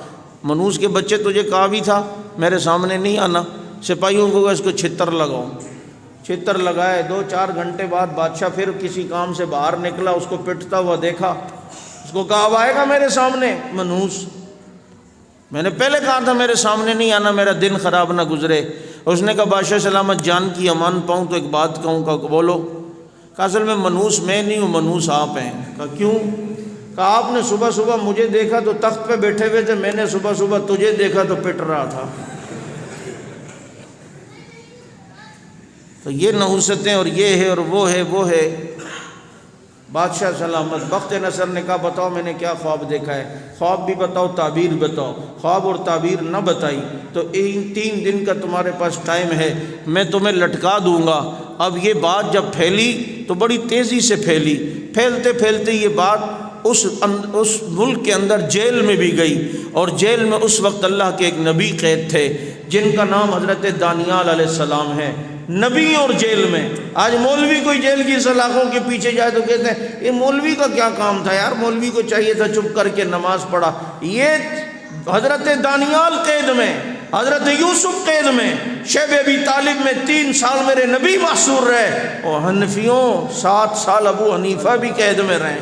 منحوس کے بچے تجھے کہا بھی تھا میرے سامنے نہیں آنا۔ سپاہیوں کو اس کو چھتر لگاؤ، چھتر لگائے۔ 2-4 گھنٹے بعد بادشاہ پھر کسی کام سے باہر نکلا، اس کو پٹتا ہوا دیکھا، اس کو کہا اب آئے گا میرے سامنے؟ منحوس، میں نے پہلے کہا تھا میرے سامنے نہیں آنا، میرا دن خراب نہ گزرے۔ اس نے کہا بادشاہ سلامت جان کی امان پاؤں تو ایک بات کہوں، کہا بولو۔ کہا اصل میں منحوس میں نہیں ہوں، منحوس آپ ہیں۔ کہا کیوں؟ کہا آپ نے صبح صبح مجھے دیکھا تو تخت پہ بیٹھے ہوئے تھے، میں نے صبح صبح تجھے دیکھا تو پٹ رہا تھا۔ تو یہ نحوستیں اور یہ ہے اور وہ ہے وہ ہے۔ بادشاہ سلامت۔ بخت نصر نے کہا بتاؤ میں نے کیا خواب دیکھا ہے؟ خواب بھی بتاؤ، تعبیر بتاؤ۔ خواب اور تعبیر نہ بتائی تو ان 3 دن کا تمہارے پاس ٹائم ہے، میں تمہیں لٹکا دوں گا۔ اب یہ بات جب پھیلی تو بڑی تیزی سے پھیلی، پھیلتے پھیلتے یہ بات اس ملک کے اندر جیل میں بھی گئی، اور جیل میں اس وقت اللہ کے ایک نبی قید تھے جن کا نام حضرت دانیال علیہ السلام ہے۔ نبی اور جیل میں۔ آج مولوی کوئی جیل کی سلاخوں کے پیچھے جائے تو کہتے ہیں یہ مولوی کا کیا کام تھا یار، مولوی کو چاہیے تھا چپ کر کے نماز پڑھا۔ یہ حضرت دانیال قید میں، حضرت یوسف قید میں، شیب ابی طالب میں 3 سال میرے نبی محصور رہے، اور حنفیوں 7 سال ابو حنیفہ بھی قید میں رہے۔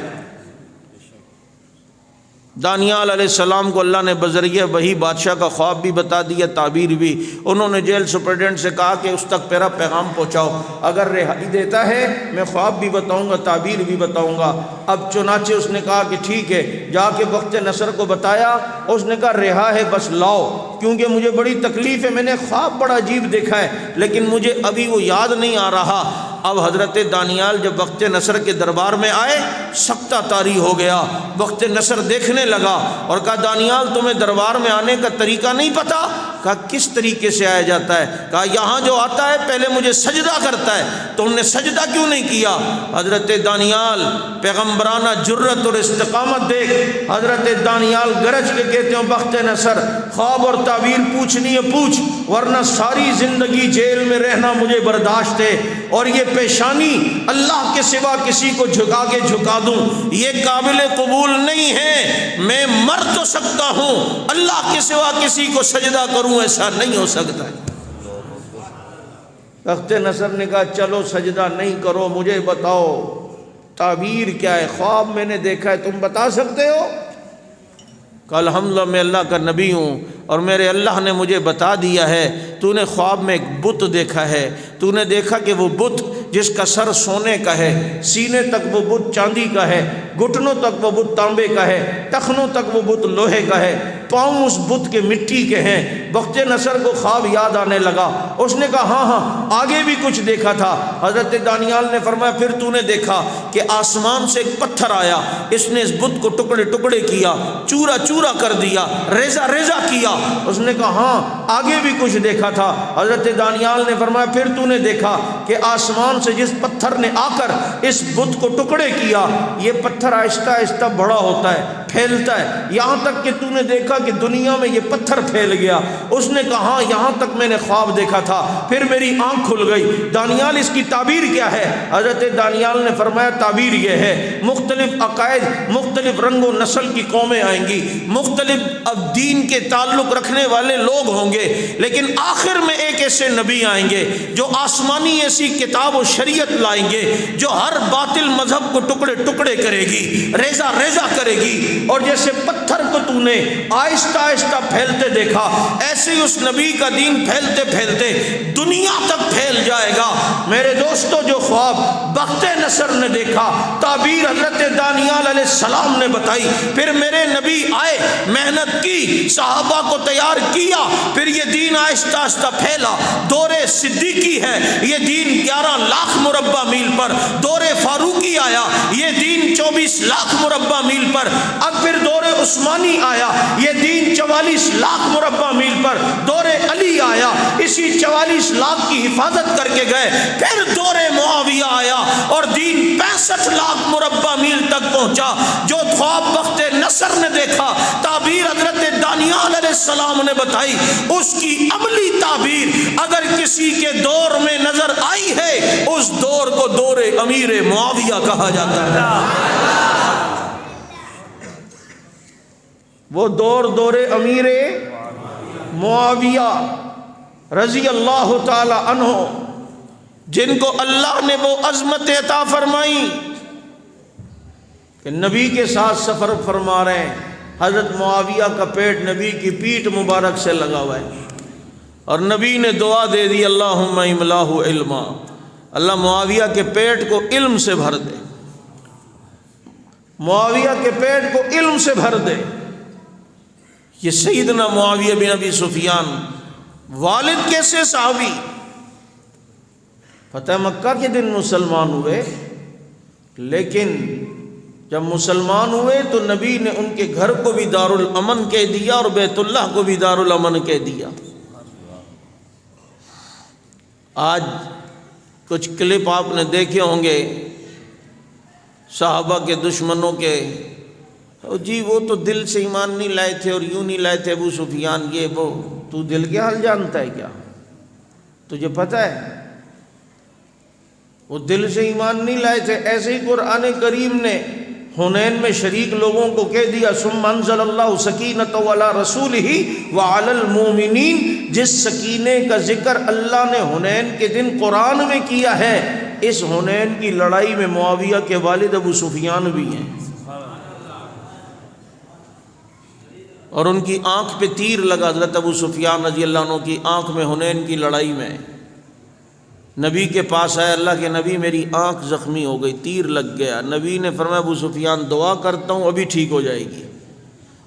دانیال علیہ السلام کو اللہ نے بذریعہ وحی بادشاہ کا خواب بھی بتا دیا، تعبیر بھی۔ انہوں نے جیل سپرڈنٹ سے کہا کہ اس تک میرا پیغام پہنچاؤ، اگر رہائی دیتا ہے میں خواب بھی بتاؤں گا، تعبیر بھی بتاؤں گا۔ اب چنانچہ اس نے کہا کہ ٹھیک ہے، جا کے بخت نصر کو بتایا۔ اس نے کہا رہا ہے بس لاؤ، کیونکہ مجھے بڑی تکلیف ہے، میں نے خواب بڑا عجیب دیکھا ہے لیکن مجھے ابھی وہ یاد نہیں آ رہا۔ اب حضرت دانیال جب بخت نصر کے دربار میں آئے، سکتہ طاری ہو گیا۔ بخت نصر دیکھنے لگا اور کہا دانیال تمہیں دربار میں آنے کا طریقہ نہیں پتا؟ کہا کس طریقے سے آیا جاتا ہے؟ کہا یہاں جو آتا ہے پہلے مجھے سجدہ کرتا ہے، تم نے سجدہ کیوں نہیں کیا؟ حضرت دانیال پیغمبرانہ جرت اور استقامت دیکھ، حضرت دانیال گرج کے کہتے ہیں بخت نصر خواب اور تعبیر پوچھنی ہے پوچھ، ورنہ ساری زندگی جیل میں رہنا مجھے برداشت ہے، اور یہ پیشانی اللہ کے سوا کسی کو جھکا کے جھکا دوں یہ قابل قبول نہیں ہے۔ میں مر تو سکتا ہوں، اللہ کے سوا کسی کو سجدہ کروں ایسا نہیں ہو سکتا ہے۔ بخت نصر نے کہا چلو سجدہ نہیں کرو، مجھے بتاؤ تعبیر کیا ہے، خواب میں نے دیکھا ہے، تم بتا سکتے ہو؟ کہ الحمدللہ میں اللہ کا نبی ہوں اور میرے اللہ نے مجھے بتا دیا ہے، تو نے خواب میں ایک بت دیکھا ہے، تو نے دیکھا کہ وہ بت جس کا سر سونے کا ہے، سینے تک وہ بت چاندی کا ہے، گھٹنوں تک وہ بت تانبے کا ہے، ٹخنوں تک وہ بت لوہے کا ہے، پاؤں اس بت کے مٹی کے ہیں۔ بخت نصر کو خواب یاد آنے لگا، اس نے کہا ہاں ہاں آگے بھی کچھ دیکھا تھا۔ حضرت دانیال نے فرمایا پھر تو نے دیکھا کہ آسمان سے ایک پتھر آیا، اس نے اس بت کو ٹکڑے ٹکڑے کیا، چورا چورا کر دیا، ریزہ ریزہ کیا۔ اس نے کہا ہاں آگے بھی کچھ دیکھا تھا۔ حضرت دانیال نے فرمایا پھر تو نے دیکھا کہ آسمان سے جس پتھر نے آ کر اس بت کو ٹکڑے کیا، یہ پتھر آہستہ آہستہ بڑا ہوتا ہے، پھیلتا ہے، یہاں تک کہ تو نے دیکھا کہ دنیا میں یہ پتھر پھیل گیا۔ اس نے کہا ہاں یہاں تک میں نے خواب دیکھا تھا، پھر میری آنکھ کھل گئی۔ دانیال اس کی تعبیر کیا ہے؟ حضرت دانیال نے فرمایا تعبیر یہ ہے مختلف عقائد، مختلف رنگ و نسل کی قومیں آئیں گی، مختلف اب دین کے تعلق رکھنے والے لوگ ہوں گے، لیکن آخر میں ایک ایسے نبی آئیں گے جو آسمانی ایسی کتاب و شریعت لائیں گے جو ہر باطل مذہب کو ٹکڑے ٹکڑے کرے گی، ریزہ ریزہ کرے گی، اور جیسے پتھر کو تو نے آہستہ آہستہ پھیلتے دیکھا ایسے ہی اس نبی کا دین پھیلتے پھیلتے دنیا تک پھیل جائے گا۔ میرے دوستو جو خواب بخت نصر نے دیکھا، تعبیر حضرت دانیال علیہ السلام نے بتائی، پھر میرے نبی آئے، محنت کی، صحابہ کو تیار کیا، پھر یہ دین آہستہ آہستہ پھیلا۔ دور صدیقی ہے، یہ دین 11 لاکھ مربع میل پر، دور فاروقی آیا، یہ دین 24 لاکھ مربع میل پر، اب پھر دور عثمانی آیا، یہ دین 44 لاکھ مربع میل پر، دور علی آیا، اسی 44 لاکھ کی حفاظت کر کے گئے، پھر دور معاویہ آیا اور دین 65 لاکھ مربع میل تک پہنچا۔ جو خواب بخت نصر نے دیکھا، تعبیر حضرت دانیال علیہ السلام نے بتائی، اس کی عملی تعبیر اگر کسی کے دور میں نظر آئی ہے، اس دور کو دور امیر معاویہ کہا جاتا ہے۔ وہ دور امیر معاویہ رضی اللہ تعالی عنہ، جن کو اللہ نے وہ عظمت عطا فرمائی کہ نبی کے ساتھ سفر فرما رہے ہیں، حضرت معاویہ کا پیٹ نبی کی پیٹھ مبارک سے لگا ہوا ہے، اور نبی نے دعا دے دی اللہم املاہ علما، اللہ معاویہ کے پیٹ کو علم سے بھر دے۔ معاویہ کے پیٹ کو علم سے بھر دے۔ یہ سیدنا معاویہ بن ابی سفیان، والد کیسے صحابی، فتح مکہ کے دن مسلمان ہوئے، لیکن جب مسلمان ہوئے تو نبی نے ان کے گھر کو بھی دار الامن کہہ دیا اور بیت اللہ کو بھی دار الامن کہہ دیا۔ آج کچھ کلپ آپ نے دیکھے ہوں گے صحابہ کے دشمنوں کے، جی وہ تو دل سے ایمان نہیں لائے تھے اور یوں نہیں لائے تھے ابو سفیان، یہ وہ، تو دل کے حال جانتا ہے کیا؟ تجھے پتہ ہے وہ دل سے ایمان نہیں لائے تھے؟ ایسے ہی قرآن کریم نے حنین میں شریک لوگوں کو کہہ دیا ثم انزل اللہ سکینۃ علی رسولہ وعلی المؤمنین، جس سکینے کا ذکر اللہ نے حنین کے دن قرآن میں کیا ہے، اس حنین کی لڑائی میں معاویہ کے والد ابو سفیان بھی ہیں، اور ان کی آنکھ پہ تیر لگا، حضرت ابو سفیان رضی اللہ عنہ کی آنکھ میں حنین کی لڑائی میں۔ نبی کے پاس آئے، اللہ کے نبی میری آنکھ زخمی ہو گئی، تیر لگ گیا۔ نبی نے فرمایا ابو سفیان دعا کرتا ہوں ابھی ٹھیک ہو جائے گی،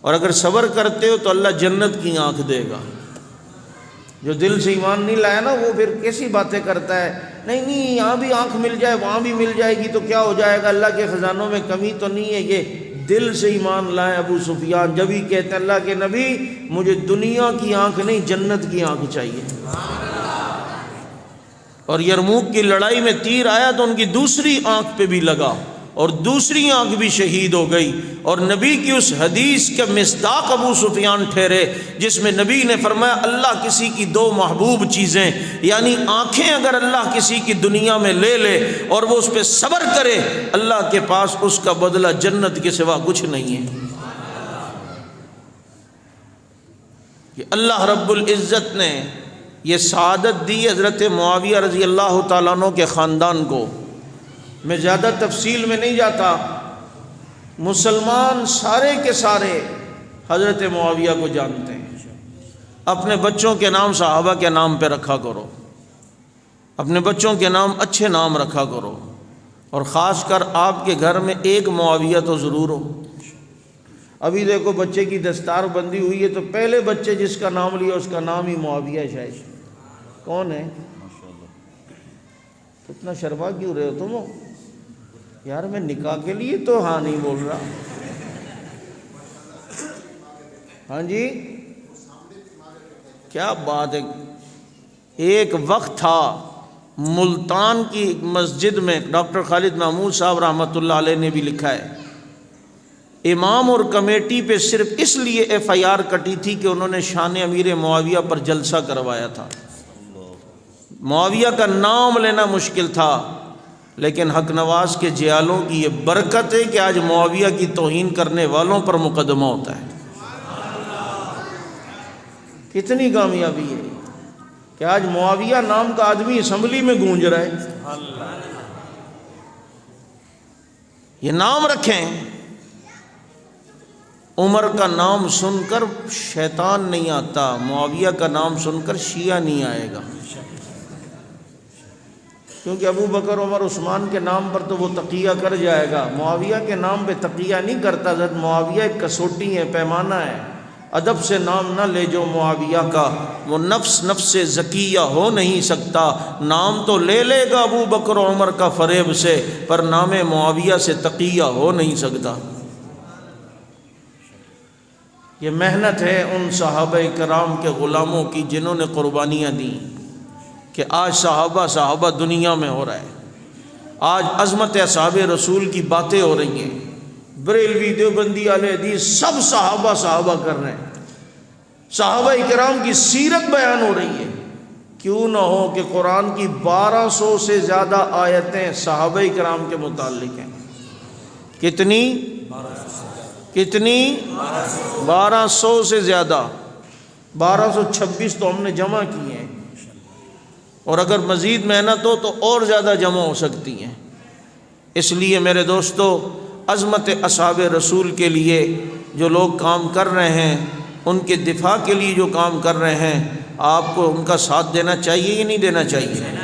اور اگر صبر کرتے ہو تو اللہ جنت کی آنکھ دے گا۔ جو دل سے ایمان نہیں لایا نا وہ پھر کیسی باتیں کرتا ہے، نہیں یہاں بھی آنکھ مل جائے وہاں بھی مل جائے گی تو کیا ہو جائے گا، اللہ کے خزانوں میں کمی تو نہیں ہے۔ یہ دل سے ایمان لائے ابو سفیان، جب ہی کہتے ہیں اللہ کے نبی مجھے دنیا کی آنکھ نہیں جنت کی آنکھ چاہیے۔ اور یرموک کی لڑائی میں تیر آیا تو ان کی دوسری آنکھ پہ بھی لگا اور دوسری آنکھ بھی شہید ہو گئی، اور نبی کی اس حدیث کا مصداق ابو سفیان ٹھہرے جس میں نبی نے فرمایا اللہ کسی کی دو محبوب چیزیں، یعنی آنکھیں اگر اللہ کسی کی دنیا میں لے لے اور وہ اس پہ صبر کرے، اللہ کے پاس اس کا بدلہ جنت کے سوا کچھ نہیں ہے۔ کہ اللہ رب العزت نے یہ سعادت دی حضرت معاویہ رضی اللہ تعالیٰ عنہ کے خاندان کو۔ میں زیادہ تفصیل میں نہیں جاتا، مسلمان سارے کے سارے حضرت معاویہ کو جانتے ہیں۔ اپنے بچوں کے نام صحابہ کے نام پہ رکھا کرو، اپنے بچوں کے نام اچھے نام رکھا کرو، اور خاص کر آپ کے گھر میں ایک معاویہ تو ضرور ہو۔ ابھی دیکھو بچے کی دستار بندی ہوئی ہے تو پہلے بچے جس کا نام لیا اس کا نام ہی معاویہ شاید کون ہے؟ اتنا شرما کیوں رہے ہو تم؟ یار میں نکاح کے لیے تو ہاں نہیں بول رہا۔ ہاں جی کیا بات ہے۔ ایک وقت تھا ملتان کی مسجد میں، ڈاکٹر خالد محمود صاحب رحمۃ اللہ علیہ نے بھی لکھا ہے، امام اور کمیٹی پہ صرف اس لیے ایف آئی آر کٹی تھی کہ انہوں نے شان امیر معاویہ پر جلسہ کروایا تھا۔ معاویہ کا نام لینا مشکل تھا، لیکن حق نواز کے جیالوں کی یہ برکت ہے کہ آج معاویہ کی توہین کرنے والوں پر مقدمہ ہوتا ہے۔ کتنی کامیابی ہے کہ آج معاویہ نام کا آدمی اسمبلی میں گونج رہا ہے۔ یہ نام رکھیں، عمر کا نام سن کر شیطان نہیں آتا، معاویہ کا نام سن کر شیعہ نہیں آئے گا، کیونکہ ابو بکر عمر عثمان کے نام پر تو وہ تقیہ کر جائے گا، معاویہ کے نام پہ تقیہ نہیں کرتا۔ حضرت معاویہ ایک کسوٹی ہے، پیمانہ ہے، ادب سے نام نہ لے جو معاویہ کا، وہ نفس زکیہ ہو نہیں سکتا۔ نام تو لے لے گا ابو بکر عمر کا فریب سے، پر نام معاویہ سے تقیہ ہو نہیں سکتا۔ یہ محنت ہے ان صحابہ کرام کے غلاموں کی جنہوں نے قربانیاں دیں کہ آج صحابہ دنیا میں ہو رہا ہے، آج عظمت اصحاب رسول کی باتیں ہو رہی ہیں، بریلوی دیوبندی اہل حدیث سب صحابہ کر رہے ہیں، صحابہ کرام کی سیرت بیان ہو رہی ہے۔ کیوں نہ ہو کہ قرآن کی 1200 سے زیادہ آیتیں صحابہ کرام کے متعلق ہیں۔ کتنی 1200 سے زیادہ، 1226 تو ہم نے جمع کی ہیں، اور اگر مزید محنت ہو تو اور زیادہ جمع ہو سکتی ہیں۔ اس لیے میرے دوستو، عظمت اصحاب رسول کے لیے جو لوگ کام کر رہے ہیں، ان کے دفاع کے لیے جو کام کر رہے ہیں، آپ کو ان کا ساتھ دینا چاہیے یا نہیں دینا چاہیے؟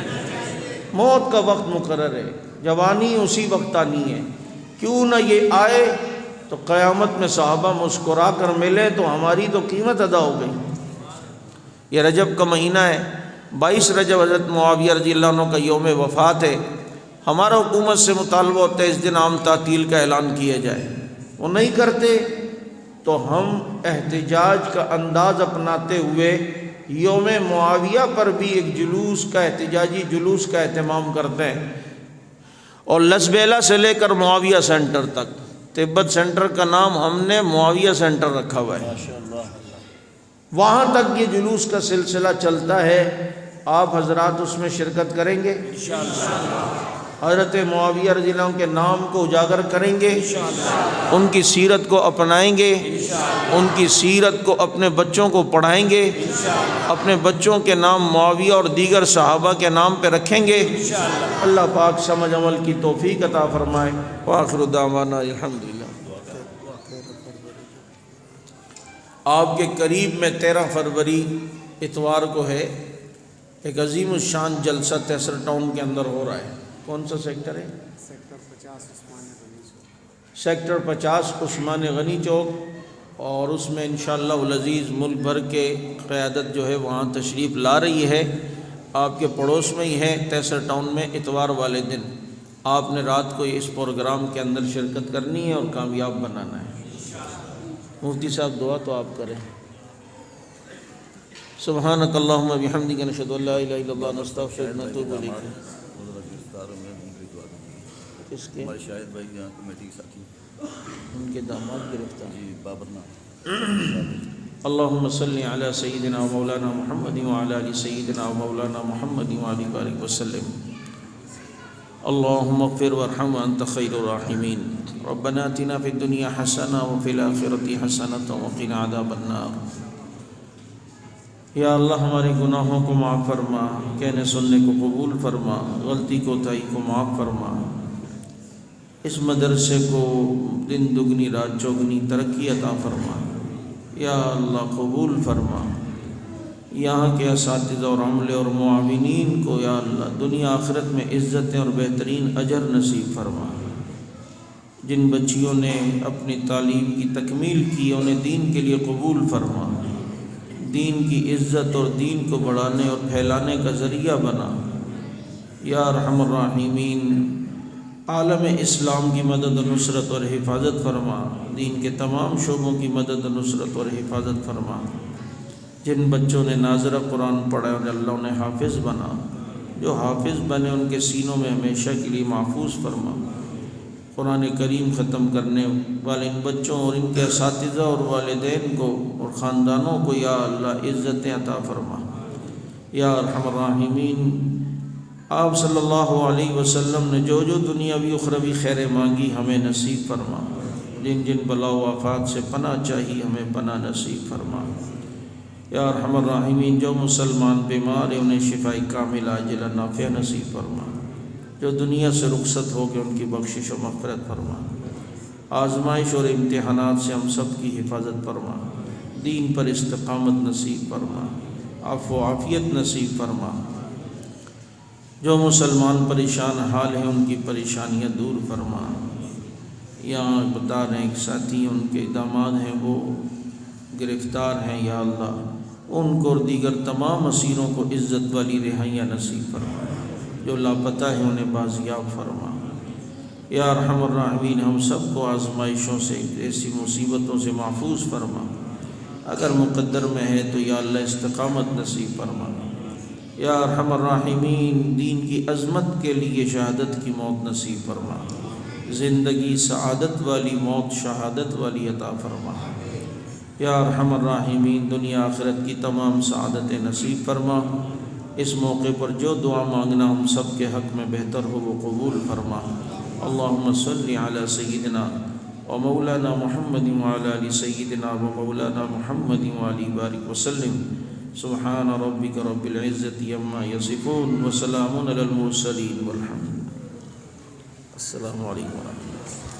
موت کا وقت مقرر ہے، جوانی اسی وقت آنی ہے، کیوں نہ یہ آئے تو قیامت میں صحابہ مسکرا کر ملے تو ہماری تو قیمت ادا ہو گئی۔ یہ رجب کا مہینہ ہے، 22 رجب حضرت معاویہ رضی اللہ عنہ کا یوم وفات ہے۔ ہمارا حکومت سے مطالبہ ہوتا ہے اس دن عام تعطیل کا اعلان کیا جائے، وہ نہیں کرتے تو ہم احتجاج کا انداز اپناتے ہوئے یوم معاویہ پر بھی ایک جلوس کا احتجاجی جلوس کا اہتمام کرتے ہیں، اور لسبیلا سے لے کر معاویہ سینٹر تک، تبت سینٹر کا نام ہم نے معاویہ سینٹر رکھا ہوا ہے، وہاں تک یہ جلوس کا سلسلہ چلتا ہے۔ آپ حضرات اس میں شرکت کریں گے؟ حضرت معاویہ رضی اللہ عنہ کے نام کو اجاگر کریں گے، ان کی سیرت کو اپنائیں گے، ان کی سیرت کو اپنے بچوں کو پڑھائیں گے، اپنے بچوں کے نام معاویہ اور دیگر صحابہ کے نام پہ رکھیں گے۔ اللہ پاک سمجھ عمل کی توفیق عطا فرمائے۔ وآخر دعوانا الحمدللہ۔ آپ کے قریب میں 13 فروری اتوار کو ہے ایک عظیم الشان جلسہ تیسر ٹاؤن کے اندر ہو رہا ہے۔ کون سا سیکٹر ہے؟ سیکٹر 50 عثمان غنی چوک، اور اس میں انشاءاللہ العزیز ملک بھر کے قیادت جو ہے وہاں تشریف لا رہی ہے۔ آپ کے پڑوس میں ہی ہے تیسر ٹاؤن میں، اتوار والے دن آپ نے رات کو اس پروگرام کے اندر شرکت کرنی ہے اور کامیاب بنانا ہے۔ مفتی صاحب دعا تو آپ کریں۔ سبحانک اللہم بحمدک نشہد ان لا الہ الا اللہ نستغفرک ونتوب الیک۔ کس کے؟ ہمارے شاہد بھائی یہاں کمیٹی کے ساتھی، ان کے داماد گرفتار۔ جی بابر نام۔ اللہم صلی علی سیدنا و مولانا محمد وعلی آل سیدنا و مولانا محمد وعلی بارک وسلم۔ اللہم اغفر وارحم وانت خیر الراحمین۔ ربنا آتنا فی الدنیا حسنہ وفی الآخرۃ حسنۃ وقنا عذاب النار۔ یا اللہ ہمارے گناہوں کو معاف فرما، کہنے سننے کو قبول فرما، غلطی کوتاہی کو معاف فرما۔ اس مدرسے کو دن دگنی رات چوگنی ترقی عطا فرما۔ یا اللہ قبول فرما۔ یہاں کے اساتذہ اور عملے اور معاونین کو یا اللہ دنیا آخرت میں عزتیں اور بہترین اجر نصیب فرما۔ جن بچیوں نے اپنی تعلیم کی تکمیل کی انہیں دین کے لیے قبول فرما، دین کی عزت اور دین کو بڑھانے اور پھیلانے کا ذریعہ بنا۔ یا ارحم الراحمین عالم اسلام کی مدد و نصرت اور حفاظت فرما، دین کے تمام شعبوں کی مدد و نصرت اور حفاظت فرما۔ جن بچوں نے ناظرہ قرآن پڑھا اور اللہ انہیں حافظ بنا، جو حافظ بنے ان کے سینوں میں ہمیشہ کے لیے محفوظ فرما۔ قرآن کریم ختم کرنے والے ان بچوں اور ان کے اساتذہ اور والدین کو اور خاندانوں کو یا اللہ عزتیں عطا فرما۔ یا ارحم الراحمین آپ صلی اللہ علیہ وسلم نے جو جو دنیاوی اخروی خیر مانگی ہمیں نصیب فرما۔ جن جن بلا و آفات سے پناہ چاہی ہمیں پناہ نصیب فرما۔ یا ارحم الراحمین جو مسلمان بیمار ہیں انہیں شفاء کامل عاجلہ نافع نصیب فرما۔ جو دنیا سے رخصت ہو کے ان کی بخشش و مغفرت فرما۔ آزمائش اور امتحانات سے ہم سب کی حفاظت فرما، دین پر استقامت نصیب فرما، عفو و عافیت نصیب فرما۔ جو مسلمان پریشان حال ہیں ان کی پریشانیاں دور فرما۔ یہاں بتا رہے ہیں ایک ساتھی ان کے داماد ہیں وہ گرفتار ہیں، یا اللہ ان کو اور دیگر تمام اسیروں کو عزت والی رہائیاں نصیب فرما۔ جو لاپتہ ہیں انہیں بازیاب فرما۔ یا ارحم الراحمین ہم سب کو آزمائشوں سے ایسی مصیبتوں سے محفوظ فرما۔ اگر مقدر میں ہے تو یا اللہ استقامت نصیب فرما۔ یا ارحم الراحمین دین کی عظمت کے لیے شہادت کی موت نصیب فرما، زندگی سعادت والی موت شہادت والی عطا فرما۔ یا ارحم الراحمین دنیا آخرت کی تمام سعادتیں نصیب فرما۔ اس موقع پر جو دعا مانگنا ہم سب کے حق میں بہتر ہو وہ قبول فرما۔ اللہم صلی علی سیدنا و مولانا محمد وعلی آل سیدنا و مولانا محمد وعلی بارک وسلم۔ سبحان ربک رب العزت عما یصفون وسلام علی المرسلین والحمد۔ السلام علیکم ورحمۃ اللہ۔